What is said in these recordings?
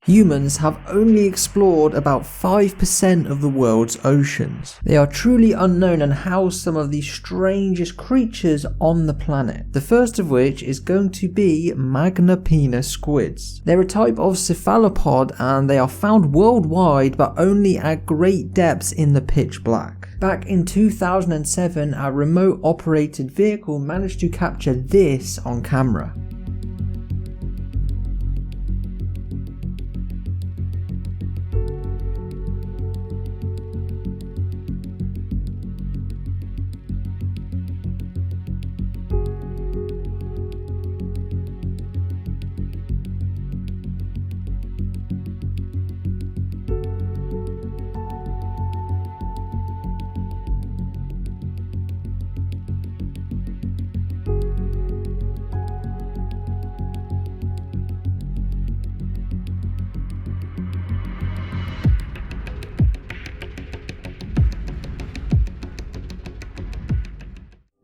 Humans have only explored about 5% of the world's oceans. They are truly unknown and house some of the strangest creatures on the planet. The first of which is going to be Magellan squids. They're a type of cephalopod and they are found worldwide but only at great depths in the pitch black. Back in 2007, a remote operated vehicle managed to capture this on camera.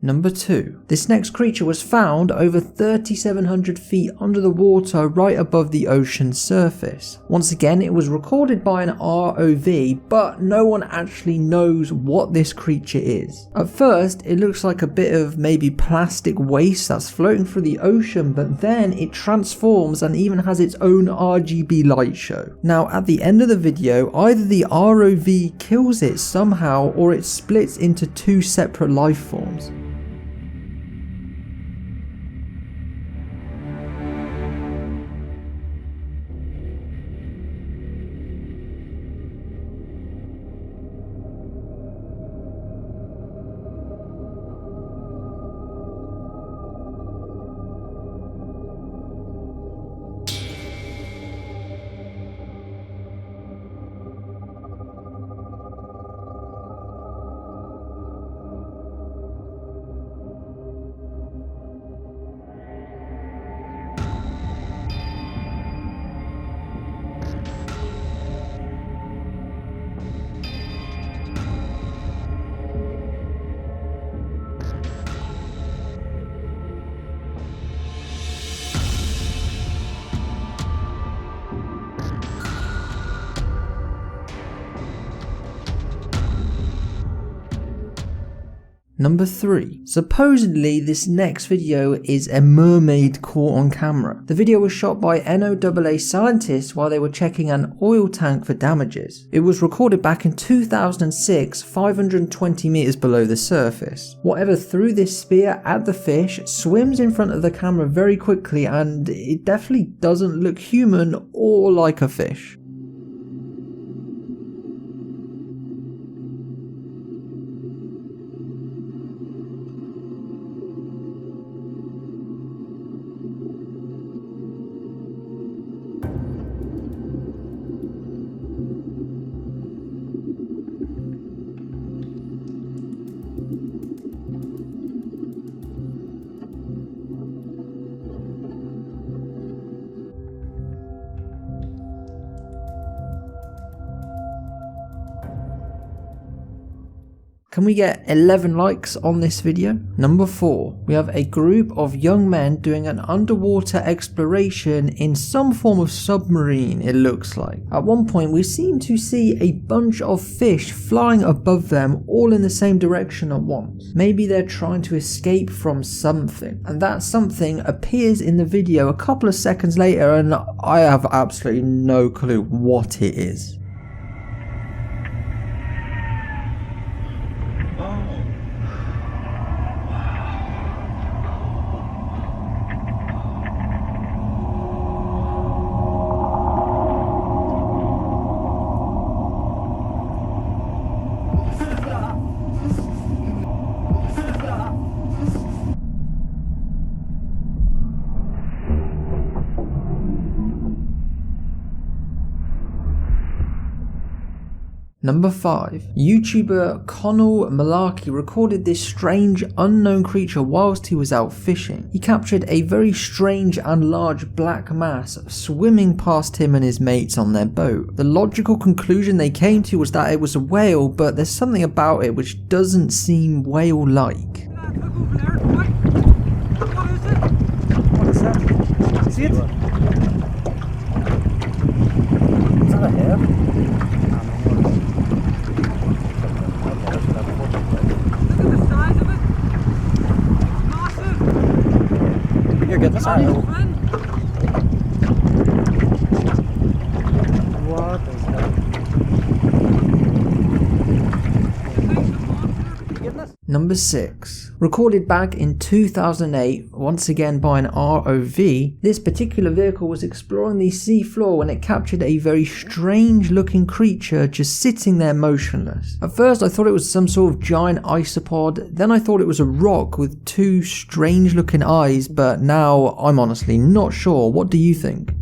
Number 2. This next creature was found over 3,700 feet under the water right above the ocean's surface. Once again, it was recorded by an ROV, but no one actually knows what this creature is. At first, it looks like a bit of maybe plastic waste that's floating through the ocean, but then it transforms and even has its own RGB light show. Now, at the end of the video, either the ROV kills it somehow or it splits into two separate life forms. Number 3. Supposedly this next video is a mermaid caught on camera. The video was shot by NOAA scientists while they were checking an oil tank for damages. It was recorded back in 2006, 520 meters below the surface. Whatever threw this spear at the fish swims in front of the camera very quickly, and it definitely doesn't look human or like a fish. Can we get 11 likes on this video? Number 4. We have a group of young men doing an underwater exploration in some form of submarine, it looks like. At one point we seem to see a bunch of fish flying above them all in the same direction at once. Maybe they're trying to escape from something, and that something appears in the video a couple of seconds later and I have absolutely no clue what it is. Number 5. YouTuber Connell Malarkey recorded this strange unknown creature whilst he was out fishing. He captured a very strange and large black mass swimming past him and his mates on their boat. The logical conclusion they came to was that it was a whale, but there's something about it which doesn't seem whale-like. What is that? See it? Number 6. Recorded back in 2008, once again by an ROV, this particular vehicle was exploring the sea floor when it captured a very strange looking creature just sitting there motionless. At first I thought it was some sort of giant isopod, then I thought it was a rock with two strange looking eyes, but now I'm honestly not sure. What do you think?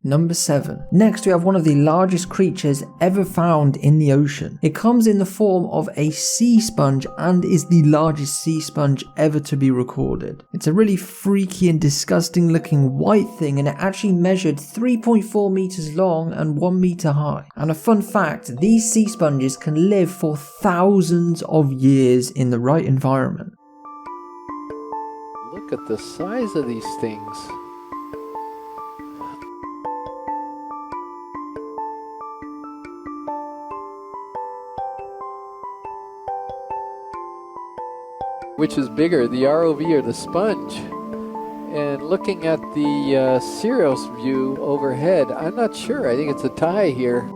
Number 7. Next we have one of the largest creatures ever found in the ocean. It comes in the form of a sea sponge and is the largest sea sponge ever to be recorded. It's a really freaky and disgusting looking white thing, and it actually measured 3.4 meters long and 1 meter high. And a fun fact, these sea sponges can live for thousands of years in the right environment. Look at the size of these things. Which is bigger, the ROV or the sponge? And looking at the Ceros view overhead, I'm not sure. I think it's a tie here.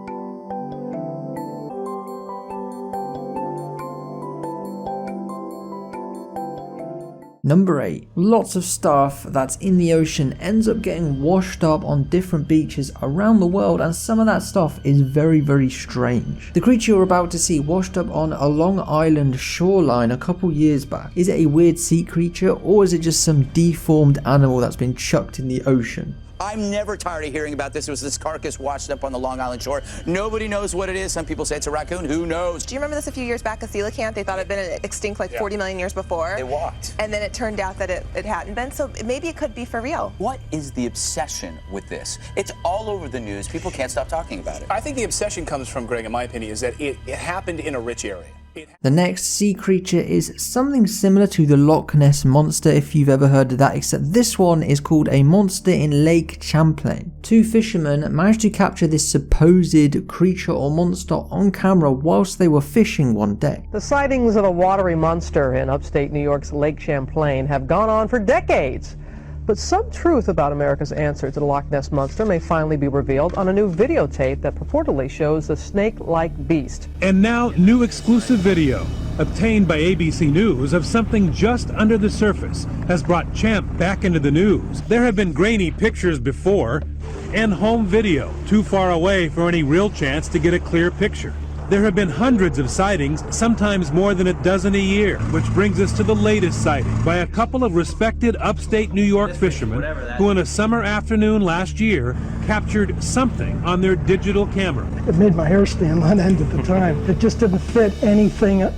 Number 8. Lots of stuff that's in the ocean ends up getting washed up on different beaches around the world, and some of that stuff is very strange. The creature you're about to see washed up on a Long Island shoreline a couple years back. Is it a weird sea creature, or is it just some deformed animal that's been chucked in the ocean? I'm never tired of hearing about this. It was this carcass washed up on the Long Island shore. Nobody knows what it is. Some people say it's a raccoon. Who knows? Do you remember this a few years back, a coelacanth? They thought it had been extinct like 40 million years before. They walked. And then it turned out that it hadn't been, so maybe it could be for real. What is the obsession with this? It's all over the news. People can't stop talking about it. I think the obsession comes from, Greg, in my opinion, is that it happened in a rich area. The next sea creature is something similar to the Loch Ness Monster, if you've ever heard of that, except this one is called a monster in Lake Champlain. Two fishermen managed to capture this supposed creature or monster on camera whilst they were fishing one day. The sightings of a watery monster in upstate New York's Lake Champlain have gone on for decades. But some truth about America's answer to the Loch Ness Monster may finally be revealed on a new videotape that purportedly shows the snake-like beast. And now, new exclusive video, obtained by ABC News, of something just under the surface, has brought Champ back into the news. There have been grainy pictures before, and home video, too far away for any real chance to get a clear picture. There have been hundreds of sightings, sometimes more than a dozen a year, which brings us to the latest sighting by a couple of respected upstate New York fishermen who on a summer afternoon last year captured something on their digital camera. It made my hair stand on end at the time. It just didn't fit anything,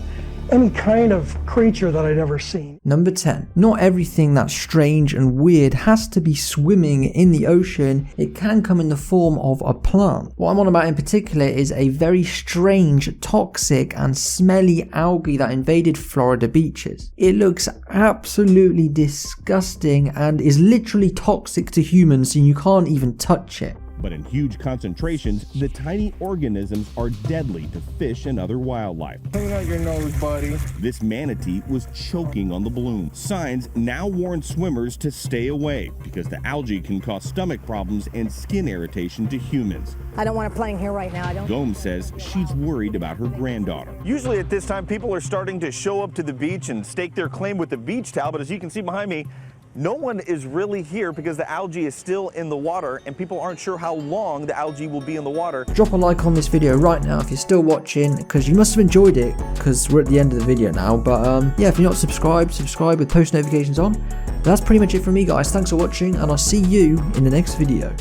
any kind of creature that I'd ever seen. Number 10. Not everything that's strange and weird has to be swimming in the ocean. It can come in the form of a plant. What I'm on about in particular is a very strange, toxic and smelly algae that invaded Florida beaches. It looks absolutely disgusting and is literally toxic to humans, so you can't even touch it. But in huge concentrations, the tiny organisms are deadly to fish and other wildlife. Hang out your nose, buddy. This manatee was choking on the bloom. Signs now warn swimmers to stay away because the algae can cause stomach problems and skin irritation to humans. I don't want her playing here right now. Gomes says she's worried about her granddaughter. Usually at this time, people are starting to show up to the beach and stake their claim with the beach towel, but as you can see behind me, no one is really here because the algae is still in the water and people aren't sure how long the algae will be in the water. Drop a like on this video right now if you're still watching, because you must have enjoyed it, because we're at the end of the video now. But yeah, if you're not subscribed, subscribe with post notifications on. But that's pretty much it from me, guys. Thanks for watching, and I'll see you in the next video.